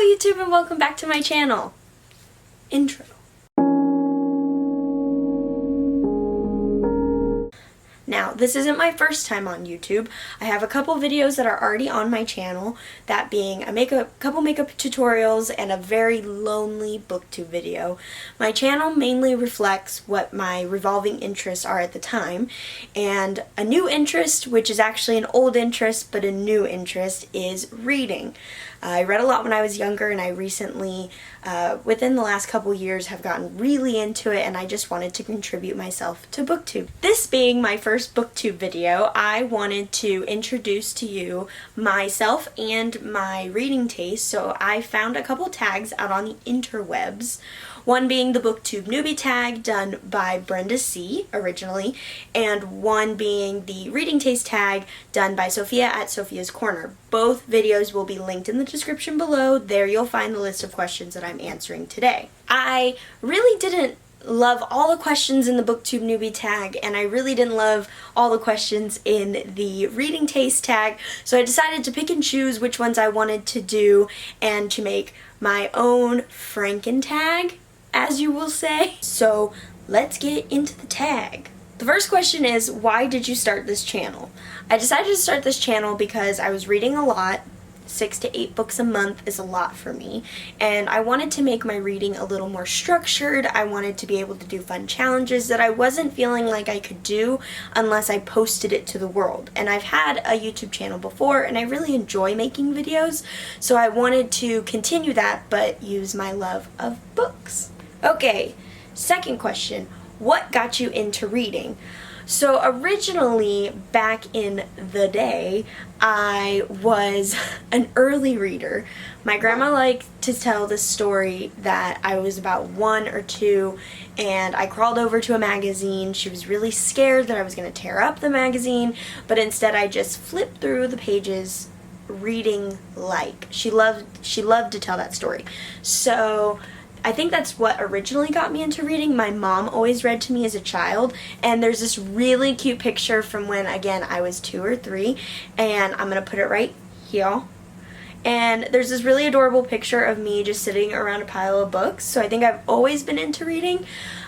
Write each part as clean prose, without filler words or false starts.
YouTube and welcome back to my channel. Intro. Now, this isn't my first time on YouTube. I have a couple videos that are already on my channel, that being a couple makeup tutorials and a very lonely booktube video. My channel mainly reflects what my revolving interests are at the time, and a new interest, which is actually an old interest but a new interest, is reading. I read a lot when I was younger, and I recently, within the last couple years, have gotten really into it, and I just wanted to contribute myself to booktube. This being my first booktube video, I wanted to introduce to you myself and my reading taste, so I found a couple tags out on the interwebs. One being the Booktube Newbie tag done by Brenda originally, and one being the reading taste tag done by Sophia at Sophia's Corner. Both videos will be linked in the description below. There you'll find the list of questions that I'm answering today. I really didn't love all the questions in the Booktube Newbie tag, and I really didn't love all the questions in the reading taste tag, so I decided to pick and choose which ones I wanted to do and to make my own Franken tag, as you will say. So let's get into the tag. The first question is, why did you start this channel? I decided to start this channel because I was reading a lot. 6 to 8 books a month is a lot for me, and I wanted to make my reading a little more structured. I wanted to be able to do fun challenges that I wasn't feeling like I could do unless I posted it to the world. And I've had a YouTube channel before, and I really enjoy making videos, so I wanted to continue that but use my love of books. Okay, second question, what got you into reading? So originally, back in the day, I was an early reader. My grandma liked to tell this story that I was about 1 or 2, and I crawled over to a magazine. She was really scared that I was going to tear up the magazine, but instead I just flipped through the pages reading like. She loved to tell that story. So I think that's what originally got me into reading. My mom always read to me as a child, and there's this really cute picture from when, again, I was 2 or 3, and I'm going to put it right here. And there's this really adorable picture of me just sitting around a pile of books, so I think I've always been into reading.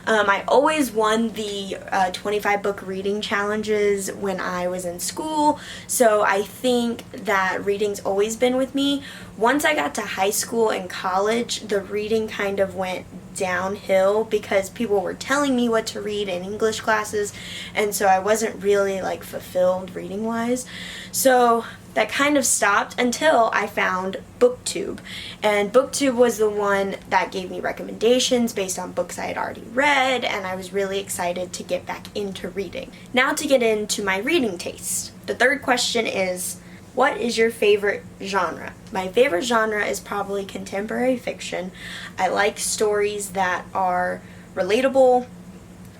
I always won the 25 book reading challenges when I was in school, so I think that reading's always been with me. Once I got to high school and college, the reading kind of went downhill because people were telling me what to read in English classes, and so I wasn't really like fulfilled reading wise. So that kind of stopped until I found Booktube, and Booktube was the one that gave me recommendations based on books I had already read, and I was really excited to get back into reading. Now to get into my reading taste. The third question is, what is your favorite genre? My favorite genre is probably contemporary fiction. I like stories that are relatable,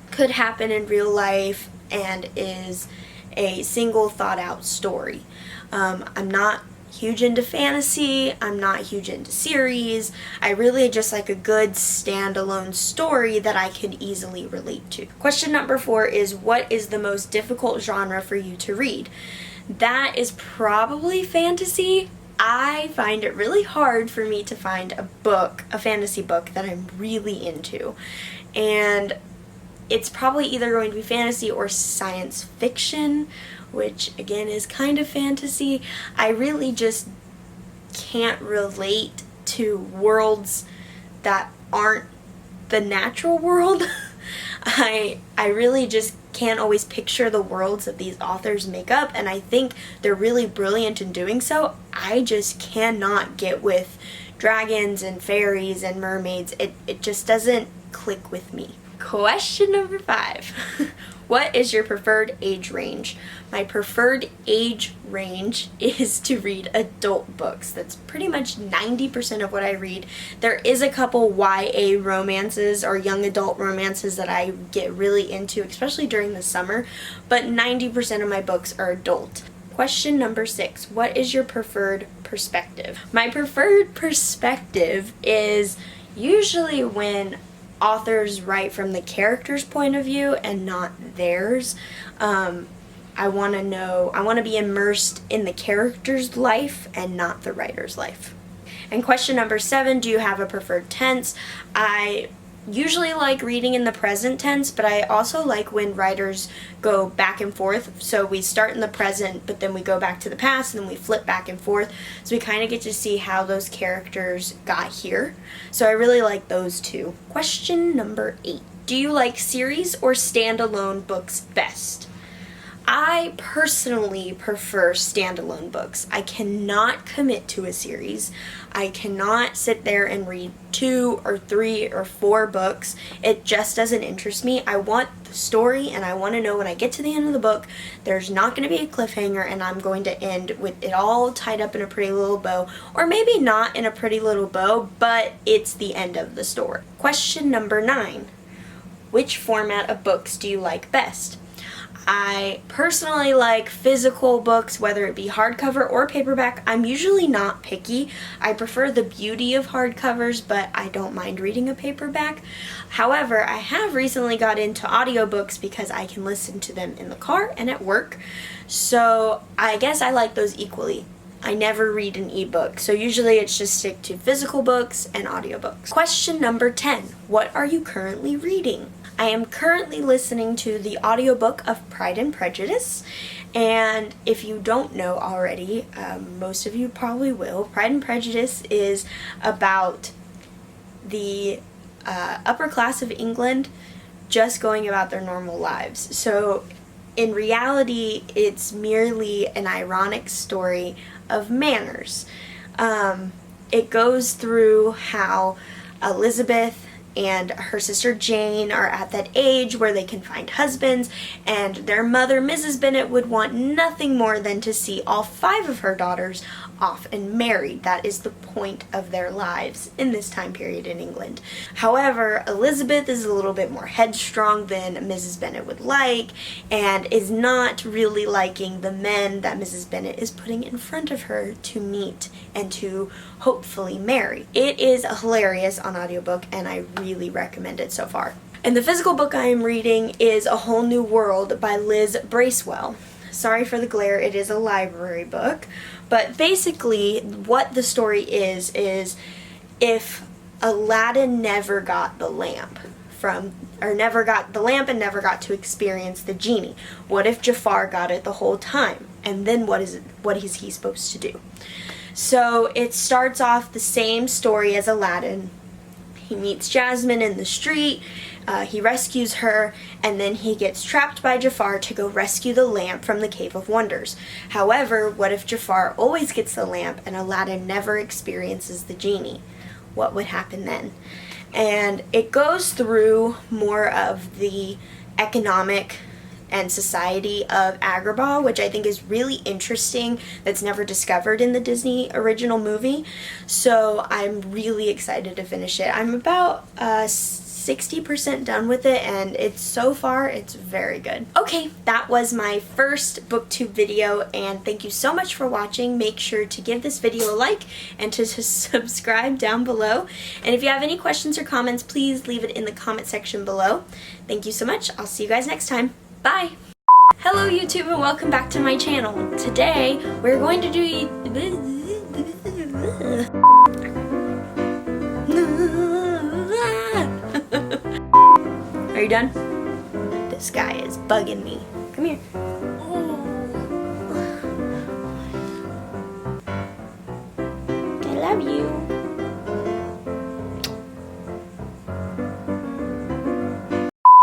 could happen in real life, and is a single thought out story. I'm not huge into fantasy, I'm not huge into series. I really just like a good standalone story that I can easily relate to. Question number 4 is, what is the most difficult genre for you to read? That is probably fantasy. I find it really hard for me to find a fantasy book that I'm really into. And it's probably either going to be fantasy or science fiction, which again is kind of fantasy. I really just can't relate to worlds that aren't the natural world. I really just can't always picture the worlds that these authors make up, and I think they're really brilliant in doing so. I just cannot get with dragons and fairies and mermaids. It just doesn't click with me. Question number 5. What is your preferred age range? My preferred age range is to read adult books. That's pretty much 90% of what I read. There is a couple YA romances or young adult romances that I get really into, especially during the summer, but 90% of my books are adult. Question number 6. What is your preferred perspective? My preferred perspective is usually when authors write from the character's point of view and not theirs. I want to be immersed in the character's life and not the writer's life. And question number 7, do you have a preferred tense? I usually like reading in the present tense, but I also like when writers go back and forth. So we start in the present, but then we go back to the past, and then we flip back and forth. So we kind of get to see how those characters got here. So I really like those two. Question number 8. Do you like series or standalone books best? I personally prefer standalone books. I cannot commit to a series. I cannot sit there and read 2 or 3 or 4 books. It just doesn't interest me. I want the story, and I want to know when I get to the end of the book, there's not going to be a cliffhanger, and I'm going to end with it all tied up in a pretty little bow. Or maybe not in a pretty little bow, but it's the end of the story. Question number 9. Which format of books do you like best? I personally like physical books, whether it be hardcover or paperback. I'm usually not picky. I prefer the beauty of hardcovers, but I don't mind reading a paperback. However, I have recently got into audiobooks because I can listen to them in the car and at work. So I guess I like those equally. I never read an ebook, so usually it's just stick to physical books and audiobooks. Question number 10. What are you currently reading? I am currently listening to the audiobook of Pride and Prejudice, and if you don't know already, most of you probably will, Pride and Prejudice is about the upper class of England just going about their normal lives. So in reality, it's merely an ironic story of manners. It goes through how Elizabeth and her sister Jane are at that age where they can find husbands, and their mother, Mrs. Bennet, would want nothing more than to see all 5 of her daughters off and married. That is the point of their lives in this time period in England. However, Elizabeth is a little bit more headstrong than Mrs. Bennet would like, and is not really liking the men that Mrs. Bennet is putting in front of her to meet and to hopefully marry. It is hilarious on audiobook, and I really recommend it so far. And the physical book I am reading is A Whole New World by Liz Bracewell. Sorry for the glare, it is a library book. But basically, what the story is if Aladdin never got the lamp and never got to experience the genie. What if Jafar got it the whole time? And then what is he supposed to do? So it starts off the same story as Aladdin. He meets Jasmine in the street, he rescues her, and then he gets trapped by Jafar to go rescue the lamp from the Cave of Wonders. However, what if Jafar always gets the lamp and Aladdin never experiences the genie? What would happen then? And it goes through more of the economic and society of Agrabah, which I think is really interesting, that's never discovered in the Disney original movie. So I'm really excited to finish it. I'm about 60% done with it, and so far it's very good. Okay, that was my first booktube video, and thank you so much for watching. Make sure to give this video a like and to subscribe down below. And if you have any questions or comments, please leave it in the comment section below. Thank you so much. I'll see you guys next time. Bye! Hello YouTube, and welcome back to my channel. Today we're going to do Are you done? This guy is bugging me. Come here.